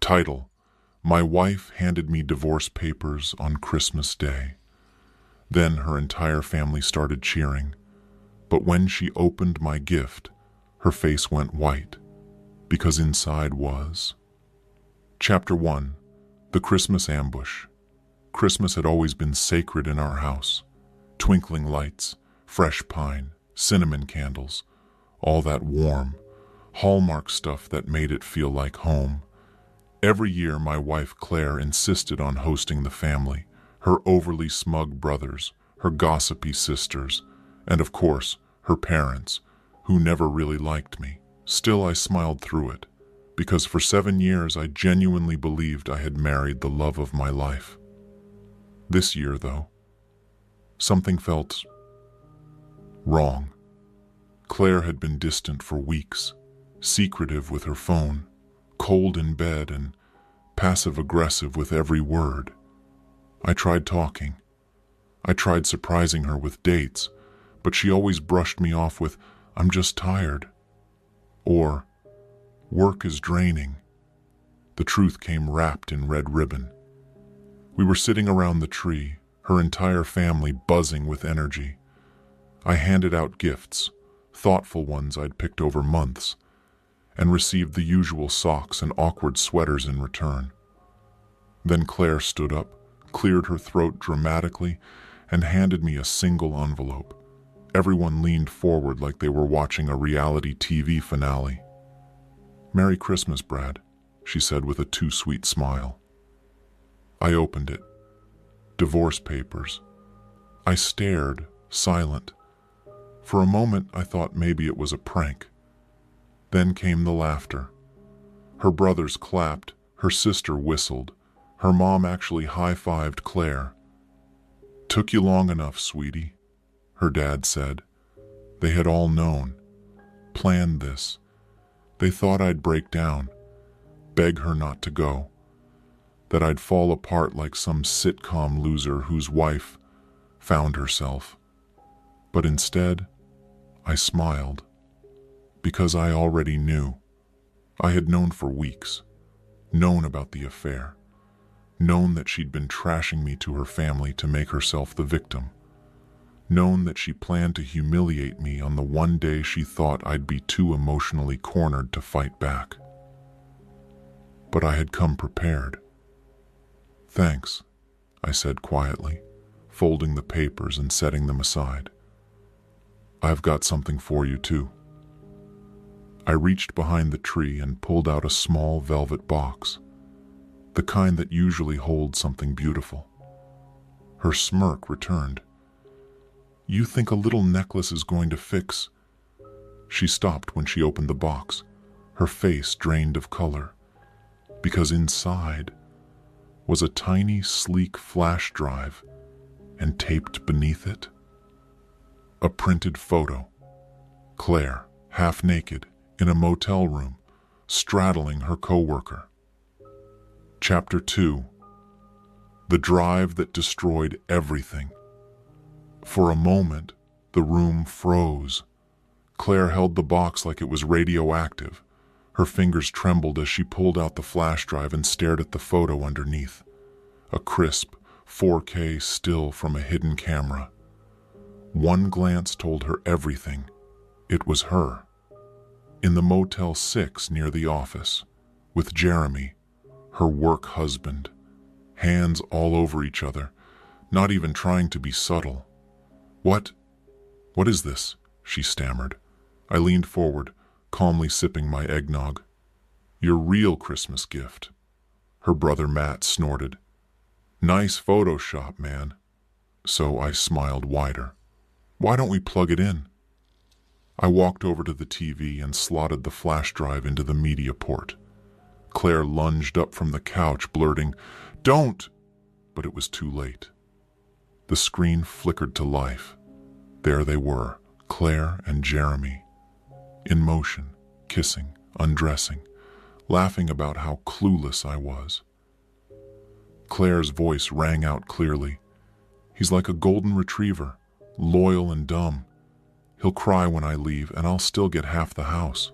Title: My wife handed me divorce papers on Christmas Day. Then her entire family started cheering. But when she opened my gift, her face went white, because inside was... Chapter 1: The Christmas Ambush. Christmas had always been sacred in our house. Twinkling lights, fresh pine, cinnamon candles, all that warm, Hallmark stuff that made it feel like home. Every year my wife Claire insisted on hosting the family, her overly smug brothers, her gossipy sisters, and of course, her parents, who never really liked me. Still, I smiled through it, because for 7 years I genuinely believed I had married the love of my life. This year, though, something felt wrong. Claire had been distant for weeks, secretive with her phone, cold in bed, and passive-aggressive with every word. I tried talking. I tried surprising her with dates, but she always brushed me off with, "I'm just tired," or "Work is draining." The truth came wrapped in red ribbon. We were sitting around the tree, her entire family buzzing with energy. I handed out gifts, thoughtful ones I'd picked over months, and received the usual socks and awkward sweaters in return. Then Claire stood up, cleared her throat dramatically, and handed me a single envelope. Everyone leaned forward like they were watching a reality TV finale. "Merry Christmas, Brad," she said with a too-sweet smile. I opened it. Divorce papers. I stared, silent. For a moment, I thought maybe it was a prank. Then came the laughter. Her brothers clapped, her sister whistled, her mom actually high-fived Claire. "Took you long enough, sweetie," her dad said. They had all known, planned this. They thought I'd break down, beg her not to go, that I'd fall apart like some sitcom loser whose wife found herself. But instead, I smiled, because I already knew. I had known for weeks, known about the affair, known that she'd been trashing me to her family to make herself the victim, known that she planned to humiliate me on the one day she thought I'd be too emotionally cornered to fight back. But I had come prepared. "Thanks," I said quietly, folding the papers and setting them aside. "I've got something for you too." I reached behind the tree and pulled out a small velvet box, the kind that usually holds something beautiful. Her smirk returned. "You think a little necklace is going to fix..." She stopped when she opened the box, her face drained of color, because inside was a tiny, sleek flash drive, and taped beneath it, a printed photo. Claire, half naked, in a motel room, straddling her coworker. Chapter 2: The Drive That Destroyed Everything. For a moment, the room froze. Claire held the box like it was radioactive. Her fingers trembled as she pulled out the flash drive and stared at the photo underneath. A crisp, 4K still from a hidden camera. One glance told her everything. It was her. In the Motel 6 near the office, with Jeremy, her work husband. Hands all over each other, not even trying to be subtle. What is this?" she stammered. I leaned forward, calmly sipping my eggnog. "Your real Christmas gift." Her brother Matt snorted. "Nice Photoshop, man." So I smiled wider. "Why don't we plug it in?" I walked over to the TV and slotted the flash drive into the media port. Claire lunged up from the couch, blurting, "Don't!" But it was too late. The screen flickered to life. There they were, Claire and Jeremy, in motion, kissing, undressing, laughing about how clueless I was. Claire's voice rang out clearly. "He's like a golden retriever, loyal and dumb. He'll cry when I leave, and I'll still get half the house."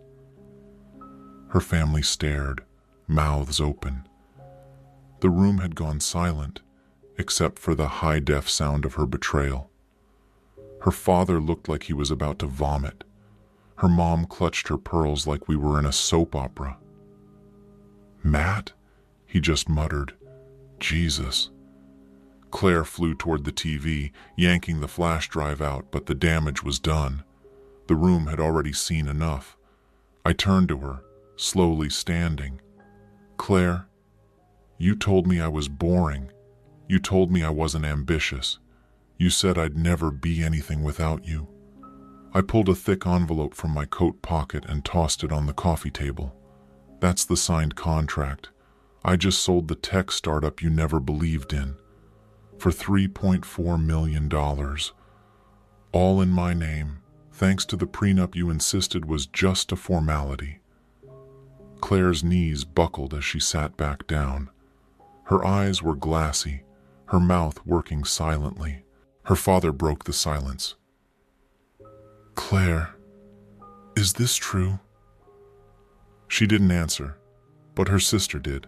Her family stared, mouths open. The room had gone silent, except for the high-def sound of her betrayal. Her father looked like he was about to vomit. Her mom clutched her pearls like we were in a soap opera. "Matt?" he just muttered. "Jesus." Claire flew toward the TV, yanking the flash drive out, but the damage was done. The room had already seen enough. I turned to her, slowly standing. "Claire, you told me I was boring. You told me I wasn't ambitious. You said I'd never be anything without you." I pulled a thick envelope from my coat pocket and tossed it on the coffee table. "That's the signed contract. I just sold the tech startup you never believed in. For $3.4 million. All in my name, thanks to the prenup you insisted was just a formality." Claire's knees buckled as she sat back down. Her eyes were glassy, her mouth working silently. Her father broke the silence. "Claire, is this true?" She didn't answer, but her sister did.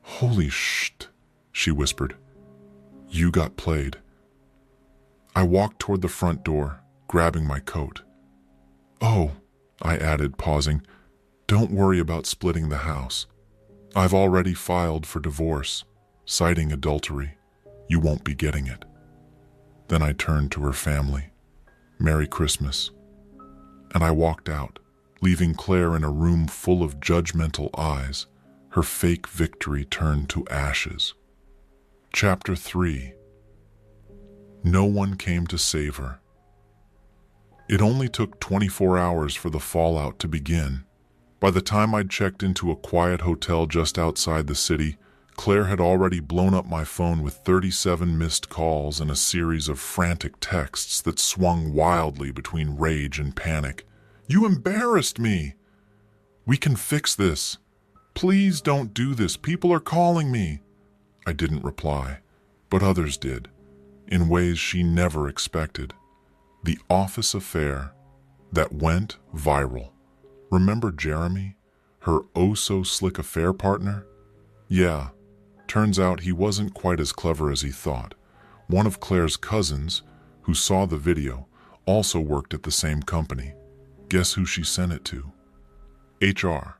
"Holy shit," she whispered. "You got played." I walked toward the front door, grabbing my coat. "Oh," I added, pausing, "don't worry about splitting the house. I've already filed for divorce, citing adultery. You won't be getting it." Then I turned to her family. "Merry Christmas." And I walked out, leaving Claire in a room full of judgmental eyes, her fake victory turned to ashes. Chapter 3. No one came to save her. It only took 24 hours for the fallout to begin. By the time I'd checked into a quiet hotel just outside the city, Claire had already blown up my phone with 37 missed calls and a series of frantic texts that swung wildly between rage and panic. "You embarrassed me! We can fix this. Please don't do this. People are calling me." I didn't reply, but others did, in ways she never expected. The office affair that went viral. Remember Jeremy, her oh-so-slick affair partner? Yeah, turns out he wasn't quite as clever as he thought. One of Claire's cousins, who saw the video, also worked at the same company. Guess who she sent it to? HR.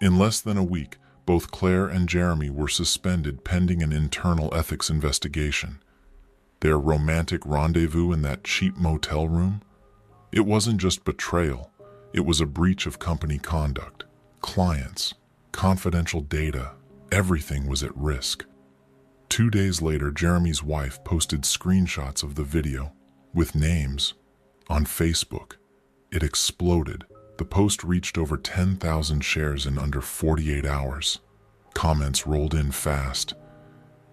In less than a week, both Claire and Jeremy were suspended pending an internal ethics investigation. Their romantic rendezvous in that cheap motel room? It wasn't just betrayal. It was a breach of company conduct. Clients, confidential data, everything was at risk. 2 days later, Jeremy's wife posted screenshots of the video, with names, on Facebook. It exploded. The post reached over 10,000 shares in under 48 hours. Comments rolled in fast.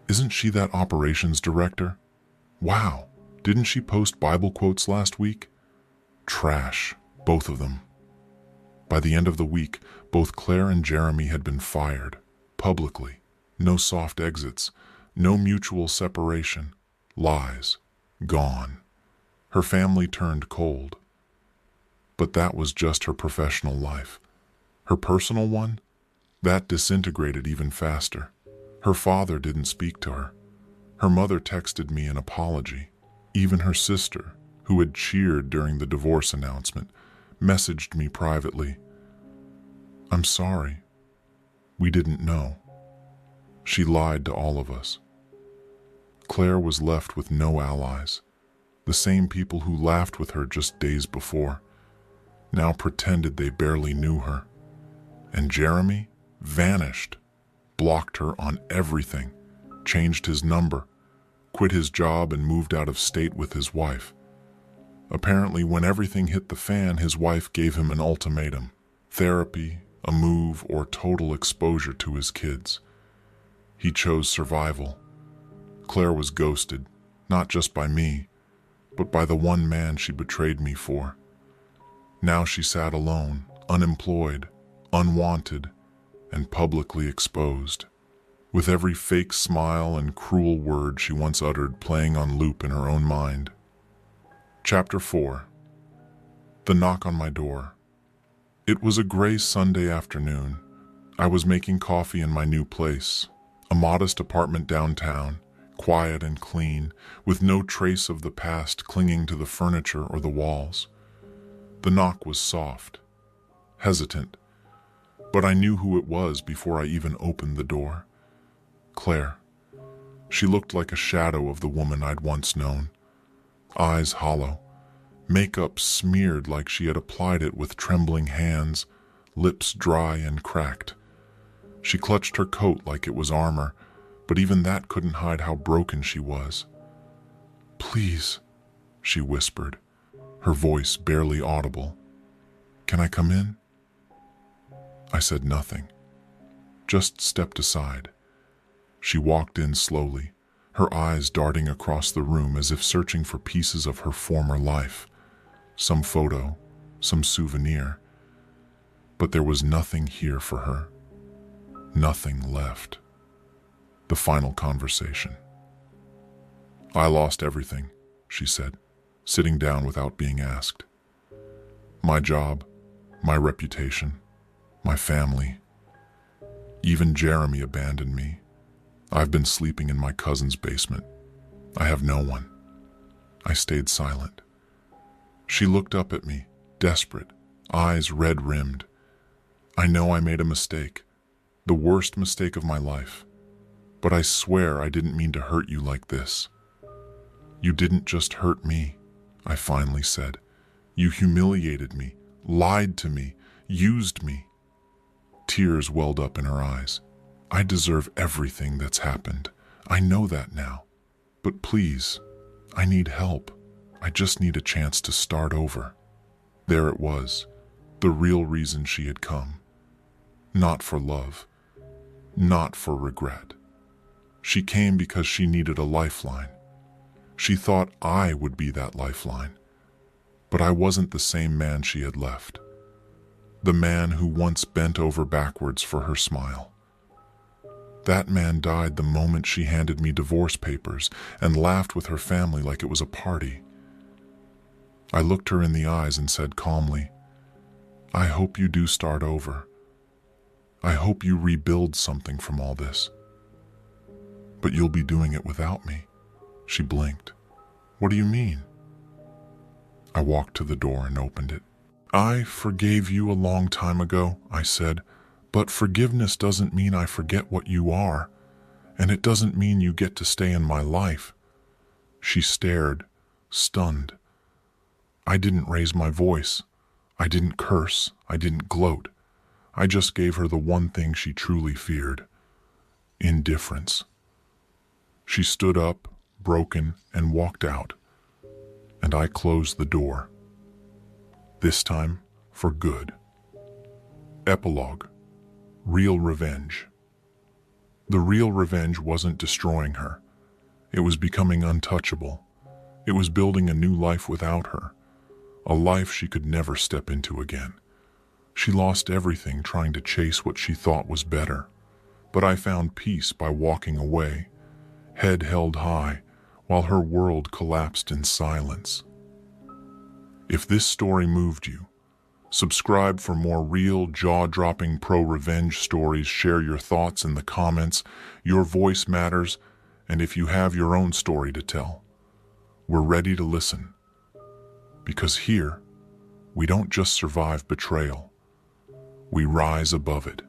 "Isn't she that operations director? Wow, didn't she post Bible quotes last week?" Trash, both of them. By the end of the week, both Claire and Jeremy had been fired, publicly. No soft exits, no mutual separation. Lies. Gone. Her family turned cold. But that was just her professional life. Her personal one? That disintegrated even faster. Her father didn't speak to her. Her mother texted me an apology. Even her sister, who had cheered during the divorce announcement, messaged me privately. "I'm sorry. We didn't know." She lied to all of us. Claire was left with no allies. The same people who laughed with her just days before now pretended they barely knew her. And Jeremy vanished, blocked her on everything, changed his number, quit his job and moved out of state with his wife. Apparently, when everything hit the fan, his wife gave him an ultimatum: therapy, a move, or total exposure to his kids. He chose survival. Claire was ghosted, not just by me, but by the one man she betrayed me for. Now she sat alone, unemployed, unwanted, and publicly exposed, with every fake smile and cruel word she once uttered playing on loop in her own mind. Chapter 4. The knock on my door. It was a gray Sunday afternoon. I was making coffee in my new place, a modest apartment downtown, quiet and clean, with no trace of the past clinging to the furniture or the walls. The knock was soft, hesitant, but I knew who it was before I even opened the door. Claire. She looked like a shadow of the woman I'd once known. Eyes hollow, makeup smeared like she had applied it with trembling hands, lips dry and cracked. She clutched her coat like it was armor, but even that couldn't hide how broken she was. "Please," she whispered, her voice barely audible. "Can I come in?" I said nothing, just stepped aside. She walked in slowly, her eyes darting across the room as if searching for pieces of her former life, some photo, some souvenir. But there was nothing here for her, nothing left. The final conversation. "I lost everything," she said, sitting down without being asked. "My job, my reputation, my family. Even Jeremy abandoned me. I've been sleeping in my cousin's basement. I have no one." I stayed silent. She looked up at me, desperate, eyes red-rimmed. "I know I made a mistake, the worst mistake of my life. But I swear I didn't mean to hurt you like this." "You didn't just hurt me," I finally said. "You humiliated me, lied to me, used me." Tears welled up in her eyes. "I deserve everything that's happened. I know that now. But please, I need help. I just need a chance to start over." There it was, the real reason she had come. Not for love, not for regret. She came because she needed a lifeline. She thought I would be that lifeline. But I wasn't the same man she had left. The man who once bent over backwards for her smile. That man died the moment she handed me divorce papers and laughed with her family like it was a party. I looked her in the eyes and said calmly, "I hope you do start over. I hope you rebuild something from all this. But you'll be doing it without me." She blinked. "What do you mean?" I walked to the door and opened it. "I forgave you a long time ago," I said, "but forgiveness doesn't mean I forget what you are, and it doesn't mean you get to stay in my life." She stared, stunned. I didn't raise my voice. I didn't curse. I didn't gloat. I just gave her the one thing she truly feared: indifference. She stood up, broken, and walked out, and I closed the door. This time, for good. Epilogue. Real revenge. The real revenge wasn't destroying her. It was becoming untouchable. It was building a new life without her, a life she could never step into again. She lost everything trying to chase what she thought was better, but I found peace by walking away, head held high, while her world collapsed in silence. If this story moved you, subscribe for more real, jaw-dropping pro-revenge stories. Share your thoughts in the comments. Your voice matters, and if you have your own story to tell, we're ready to listen. Because here, we don't just survive betrayal, we rise above it.